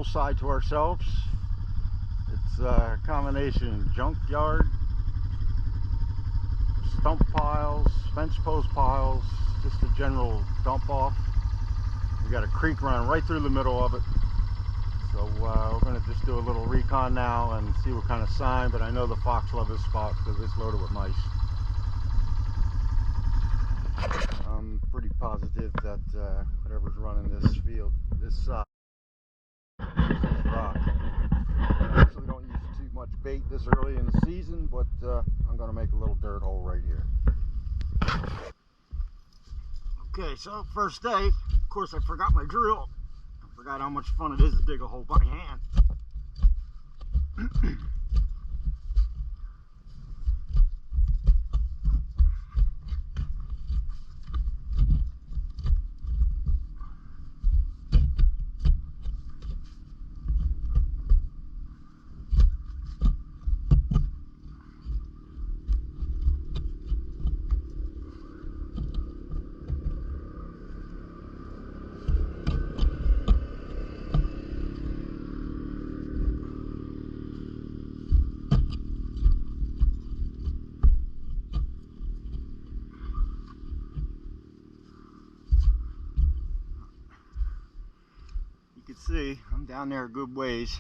hillside to ourselves. It's a combination junkyard, stump piles, fence post piles, just a general dump off. We got a creek running right through the middle of it. So we're going to just do a little recon now and see what kind of sign, but I know the fox love this spot because it's loaded with mice. I'm pretty positive that whatever's running this field, this rock. I usually don't use too much bait this early in the season, but I'm going to make a little dirt hole right here. Okay, so first day, of course I forgot my drill. I forgot how much fun it is to dig a hole by hand. You can see I'm down there a good ways.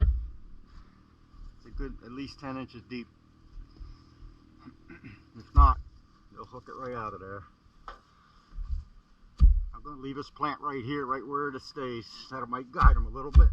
It's a good at least 10 inches deep. If not, they'll hook it right out of there. I'm going to leave this plant right here, right where it stays. That might guide them a little bit.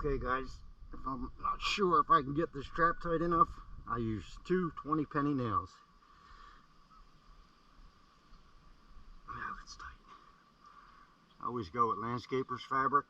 Okay guys, if I'm not sure if I can get this trap tight enough, I use two 20-penny nails. Now it's tight. I always go with landscaper's fabric.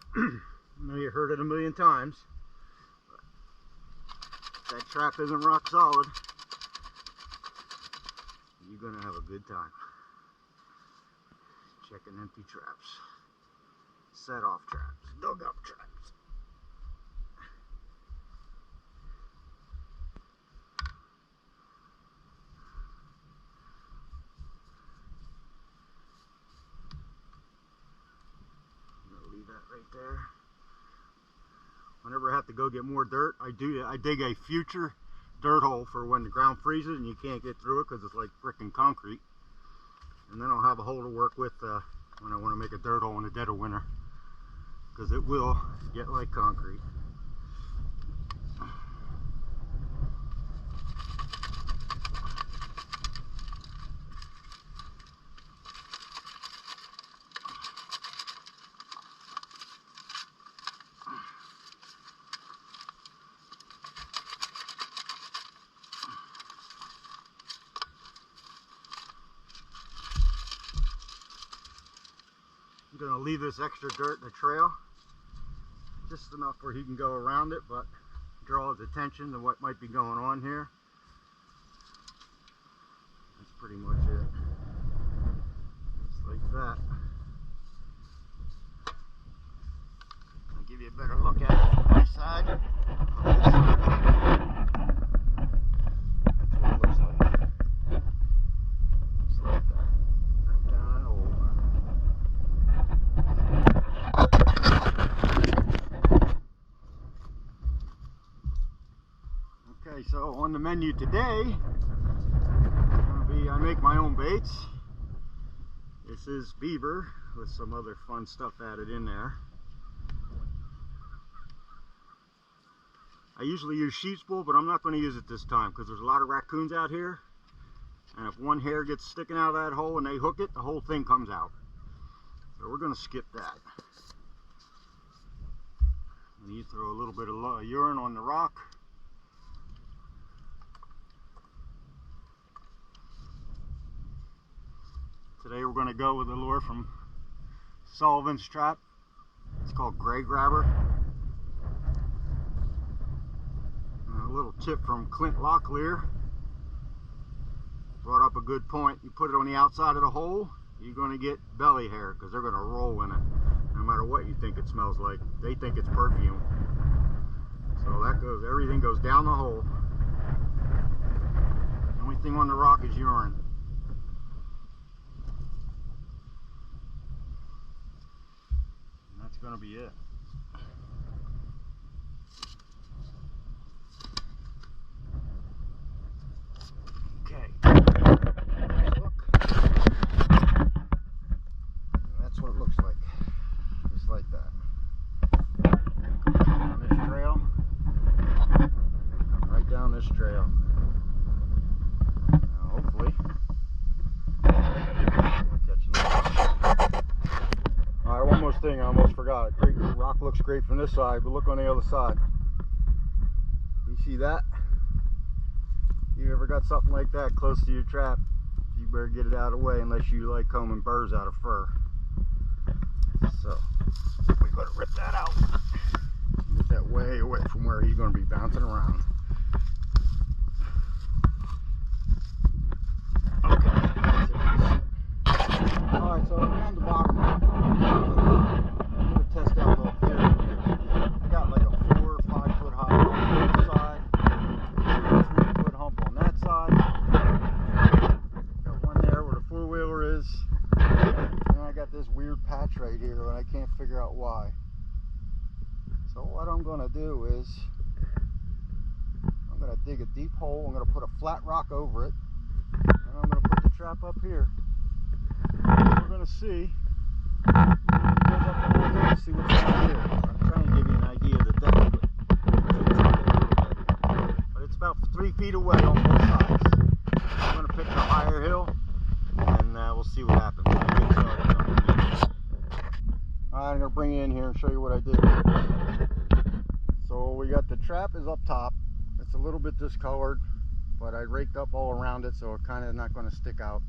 I know you heard it a million times, but if that trap isn't rock solid, you're gonna have a good time. Checking empty traps, set off traps, dug up traps. I'm gonna leave that right there. Whenever I have to go get more dirt, I dig a future dirt hole for when the ground freezes and you can't get through it because it's like frickin' concrete. And then I'll have a hole to work with when I want to make a dirt hole in the dead of winter, because it will get like concrete. I'm going to leave this extra dirt in the trail, just enough where he can go around it, but draw his attention to what might be going on here. That's pretty much it. Just like that. I'll give you a better look at it from my side. This side. That's what it looks like. Just like that. Right down that hole. Okay, so on the menu today, I make my own baits. This is beaver with some other fun stuff added in there. I usually use sheep's wool, but I'm not going to use it this time because there's a lot of raccoons out here, and if one hair gets sticking out of that hole and they hook it, the whole thing comes out. So we're going to skip that. And you throw a little bit of urine on the rock. Today we're going to go with a lure from Sullivan's Trap. It's called Gray Grabber. And a little tip from Clint Locklear. Brought up a good point. You put it on the outside of the hole, you're going to get belly hair because they're going to roll in it. No matter what you think it smells like. They think it's perfume. So that goes, everything goes down the hole. The only thing on the rock is urine. That's going to be it. Okay. Look. That's what it looks like. Just like that. Down this trail. Come right down this trail. Now hopefully we'll catch another. Alright, one more thing I almost forgot. Great rock looks great from this side, but look on the other side. You see that? You ever got something like that close to your trap, you better get it out of the way unless you like combing burrs out of fur. So, we better rip that out. Get that way away from where he's going to be bouncing around. Okay. Alright, so around the bottom, I'm going to test out a little theory here. I got like a 4 or 5 foot high hump on this side, 2 or 3 foot hump on that side. Got one there where the 4-wheeler is, and I got this weird patch right here and I can't figure out why. So what I'm going to do is, I'm going to dig a deep hole, I'm going to put a flat rock over it, and I'm going to put the trap up here. We're going to see. See what's down here. I'm trying to give you an idea of the depth of it. But it's about 3 feet away on both sides. I'm going to pick the higher hill and we'll see what happens. Alright, I'm going to bring you in here and show you what I did. So we got the trap is up top. It's a little bit discolored, but I raked up all around it so it kind of not going to stick out.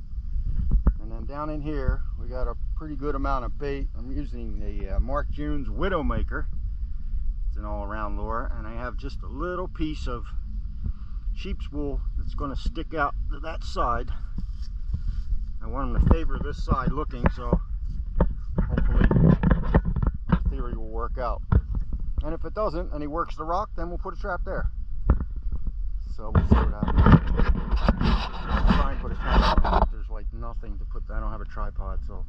And then down in here, we got a pretty good amount of bait. I'm using the Mark June's Widowmaker. It's an all-around lure, and I have just a little piece of sheep's wool that's going to stick out to that side. I want them to favor this side looking, so hopefully the theory will work out. And if it doesn't, and he works the rock, then we'll put a trap there. So we'll see what happens. I'll try and put a trap on, but there's like nothing to put. I don't have a tripod, so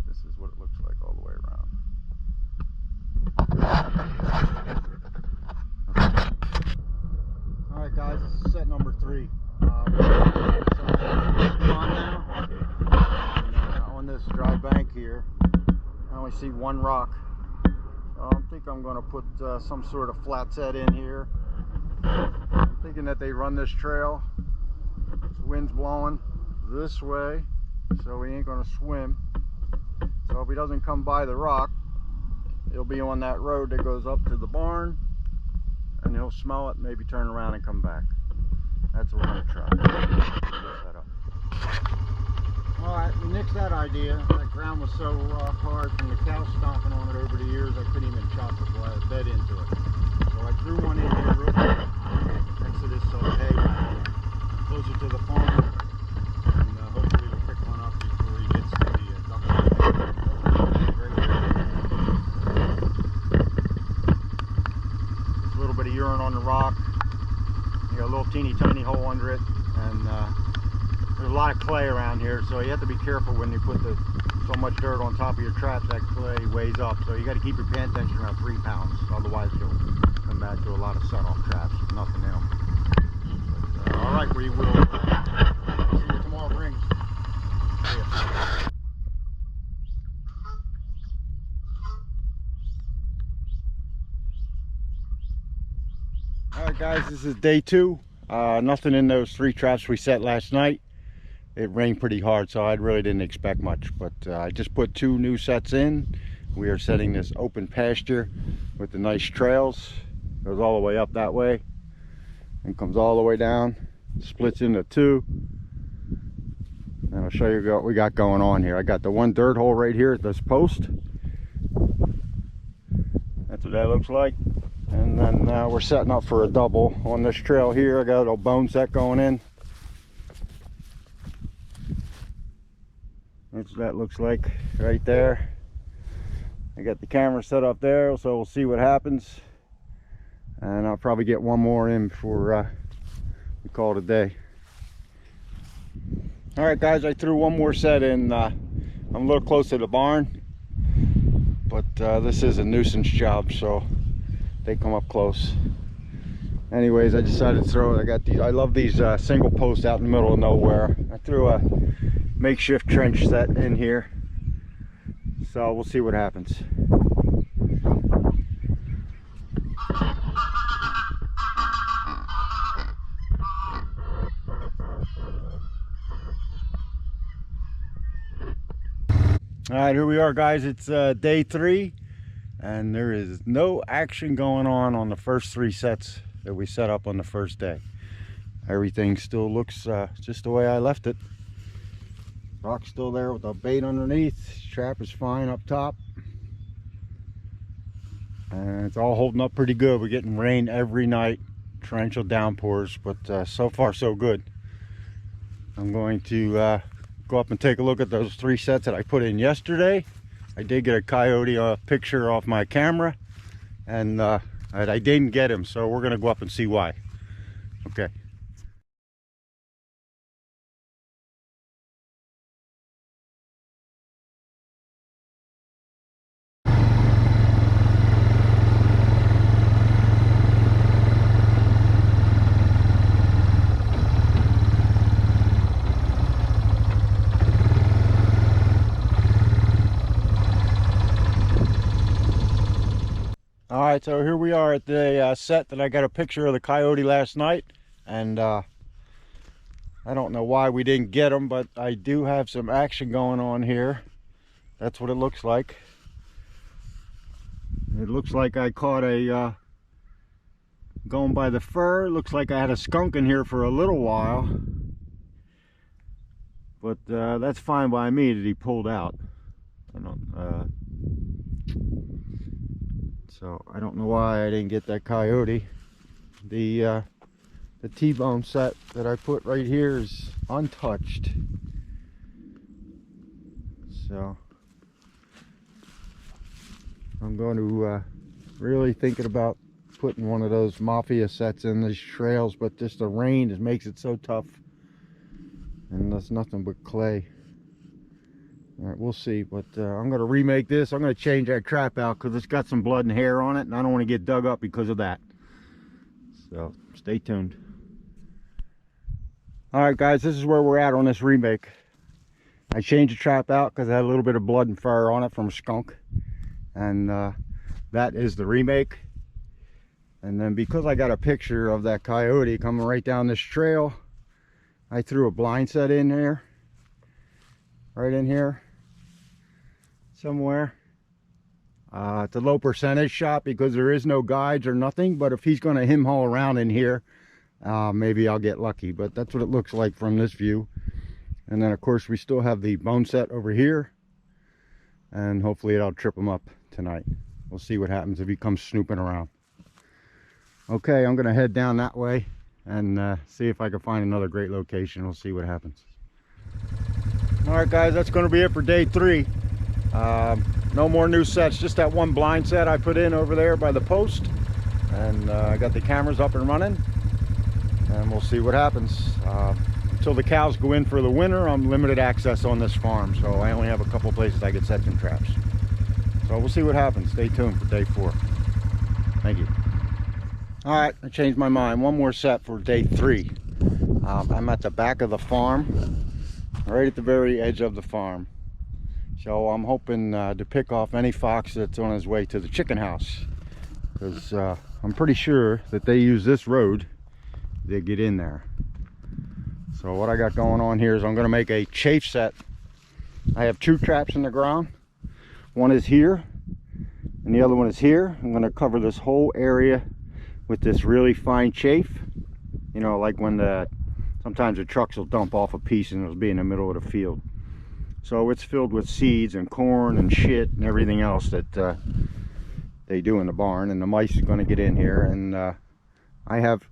this is what it looks like all the way around. only see one rock. So I think I'm going to put some sort of flat set in here. I'm thinking that they run this trail. The wind's blowing this way, so he ain't going to swim. So if he doesn't come by the rock, he'll be on that road that goes up to the barn, and he'll smell it, maybe turn around and come back. That's what we're going to try. Set up. Alright, we nixed that idea. That ground was so hard from the cow stomping on it over the years, I couldn't even chop it, so I had a bed into it. So I threw one in here real quick next to this hay closer to the farm, and hopefully we'll pick one up before he gets to the duck farm. Just a little bit of urine on the rock. You got a little teeny tiny hole under it, and there's a lot of clay around here, so you have to be careful when you put so much dirt on top of your traps. That clay weighs up, so you got to keep your pan tension around 3 pounds, otherwise you'll come back to a lot of set-off traps with nothing in them. But, all right, we will see you tomorrow brings. See ya. Alright guys, this is day 2. Nothing in those 3 traps we set last night. It rained pretty hard, so I really didn't expect much, but I just put 2 new sets in. We are setting this open pasture with the nice trails. Goes all the way up that way and comes all the way down, splits into 2. And I'll show you what we got going on here. I got the one dirt hole right here at this post. That's what that looks like. And then we're setting up for a double on this trail here. I got a little bone set going in. That's what that looks like right there. I got the camera set up there, so we'll see what happens. And I'll probably get one more in before we call it a day. Alright guys, I threw one more set in. I'm a little close to the barn, but this is a nuisance job, so they come up close. Anyways, I decided to throw it. I got these. I love these single posts out in the middle of nowhere. I threw a makeshift trench set in here, so we'll see what happens. All right, here we are guys. It's day 3, and there is no action going on the first 3 sets that we set up on the first day. Everything still looks just the way I left it. Rock's still there with the bait underneath. Trap is fine up top, and it's all holding up pretty good. We're getting rain every night, torrential downpours, but so far so good. I'm going to go up and take a look at those 3 sets that I put in yesterday. I did get a coyote picture off my camera, and I didn't get him, so we're gonna go up and see why. Okay. Alright, so here we are at the set that I got a picture of the coyote last night, and I don't know why we didn't get him, but I do have some action going on here. That's what it looks like. It looks like I caught a going by the fur. It looks like I had a skunk in here for a little while, but that's fine by me that he pulled out. So I don't know why I didn't get that coyote. The T-bone set that I put right here is untouched. So I'm going to really thinking about putting one of those mafia sets in these trails, but just the rain just makes it so tough, and that's nothing but clay. All right, we'll see, but I'm going to remake this. I'm going to change that trap out because it's got some blood and hair on it, and I don't want to get dug up because of that. So stay tuned. All right guys, this is where we're at on this remake. I changed the trap out because it had a little bit of blood and fur on it from a skunk. And that is the remake. And then because I got a picture of that coyote coming right down this trail, I threw a blind set in there, right in here somewhere. It's a low percentage shot because there is no guides or nothing, but if he's going to haul around in here, maybe I'll get lucky. But that's what it looks like from this view. And then of course we still have the bone set over here, and hopefully it'll trip him up tonight. We'll see what happens if he comes snooping around. Okay, I'm gonna head down that way and see if I can find another great location. We'll see what happens. All right guys, that's gonna be it for day 3. No more new sets, just that one blind set I put in over there by the post, and I got the cameras up and running, and we'll see what happens. Until the cows go in for the winter, I'm limited access on this farm, so I only have a couple places I can set some traps. So we'll see what happens. Stay tuned for day 4. Thank you. All right, I changed my mind. One more set for day 3. I'm at the back of the farm, right at the very edge of the farm. So I'm hoping to pick off any fox that's on his way to the chicken house, because I'm pretty sure that they use this road to get in there. So what I got going on here is I'm going to make a chaff set. I have 2 traps in the ground. One is here and the other one is here. I'm going to cover this whole area with this really fine chaff. You know, like when sometimes the trucks will dump off a piece and it'll be in the middle of the field. So it's filled with seeds and corn and shit and everything else that they do in the barn, and the mice are going to get in here. And I have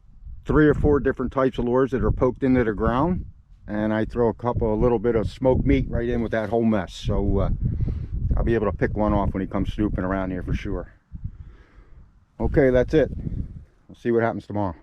3 or 4 different types of lures that are poked into the ground, and I throw a little bit of smoked meat right in with that whole mess. So I'll be able to pick one off when he comes snooping around here for sure. Okay, that's it. We'll see what happens tomorrow.